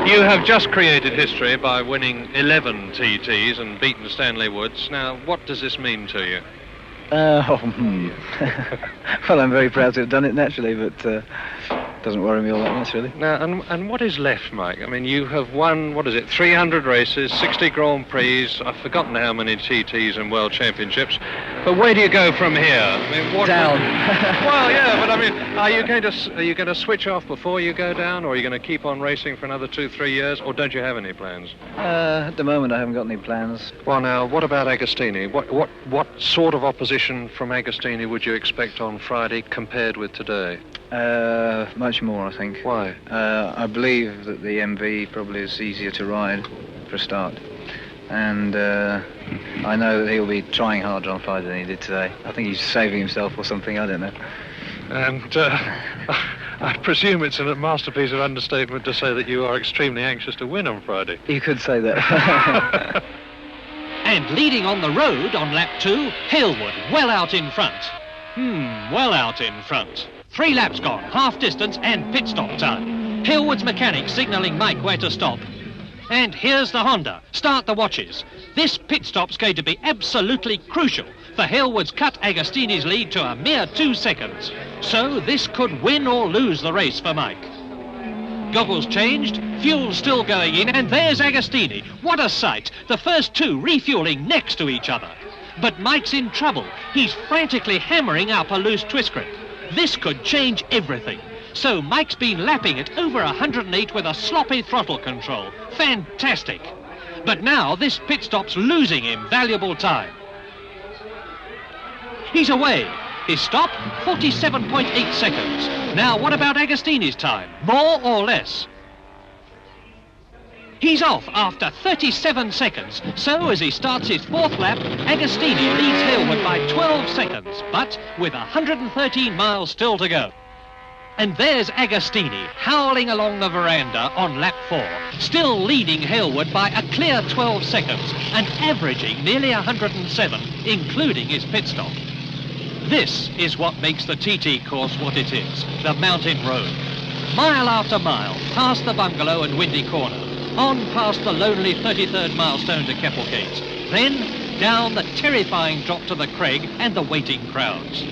You have just created history by winning 11 TTs and beaten Stanley Woods. Now, what does this mean to you? Well, I'm very proud to have done it naturally, but doesn't worry me all that much, really. Now, and what is left, Mike? I mean, you have won, 300 races, 60 Grand Prix, I've forgotten how many TTs and World Championships, but where do you go from here? I mean, what... Down. Well, yeah, but I mean, are you going to switch off before you go down, or are you going to keep on racing for another 2-3 years, or don't you have any plans? At the moment, I haven't got any plans. Well, now, what about Agostini? What sort of opposition from Agostini would you expect on Friday compared with today? Much more, I think. Why? I believe that the MV probably is easier to ride for a start. And I know that he'll be trying harder on Friday than he did today. I think he's saving himself or something, I don't know. And I presume it's a masterpiece of understatement to say that you are extremely anxious to win on Friday. You could say that. And leading on the road on lap 2, Hailwood, well out in front. Well out in front. 3 laps gone, half distance and pit stop time. Hailwood's mechanic signalling Mike where to stop. And here's the Honda. Start the watches. This pit stop's going to be absolutely crucial for Hailwood's cut Agostini's lead to a mere 2 seconds. So this could win or lose the race for Mike. Goggles changed, fuel's still going in, and there's Agostini. What a sight. The first 2 refueling next to each other. But Mike's in trouble. He's frantically hammering up a loose twist grip. This could change everything. So Mike's been lapping at over 108 with a sloppy throttle control. Fantastic. But now this pit stop's losing him valuable time. He's away. His stop, 47.8 seconds. Now what about Agostini's time? More or less? He's off after 37 seconds. So as he starts his 4th lap, Agostini leads Hailwood by 12 seconds, but with 113 miles still to go. And there's Agostini howling along the veranda on lap 4, still leading Hailwood by a clear 12 seconds and averaging nearly 107, including his pit stop. This is what makes the TT course what it is, the mountain road. Mile after mile, past the bungalow and Windy Corner, on past the lonely 33rd milestone to Keppelgate, then down the terrifying drop to the Craig and the waiting crowds.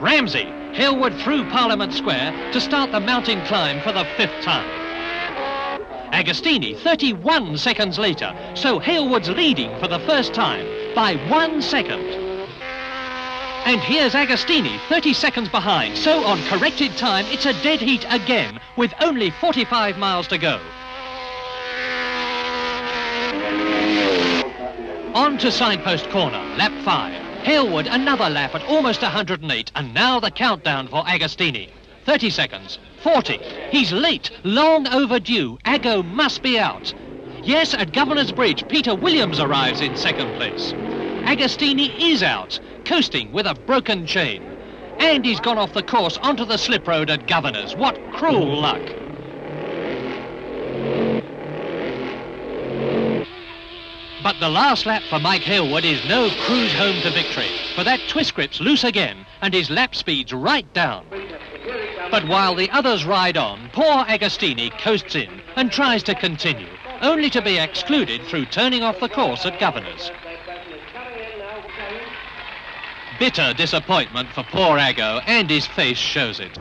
Ramsey, Hailwood through Parliament Square to start the mountain climb for the 5th time. Agostini 31 seconds later, so Hailwood's leading for the first time by 1 second. And here's Agostini 30 seconds behind, so on corrected time it's a dead heat again with only 45 miles to go. On to Signpost Corner, lap 5. Hailwood another lap at almost 108, and now the countdown for Agostini. 30 seconds, 40. He's late, long overdue. Ago must be out. Yes, at Governor's Bridge, Peter Williams arrives in 2nd place. Agostini is out, coasting with a broken chain. And he's gone off the course onto the slip road at Governor's. What cruel luck. But the last lap for Mike Hailwood is no cruise home to victory, for that twist grip's loose again and his lap speed's right down. But while the others ride on, poor Agostini coasts in and tries to continue, only to be excluded through turning off the course at Governor's. Bitter disappointment for poor Ago, and his face shows it.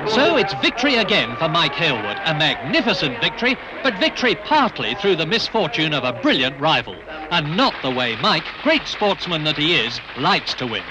So it's victory again for Mike Hailwood, a magnificent victory, but victory partly through the misfortune of a brilliant rival, and not the way Mike, great sportsman that he is, likes to win.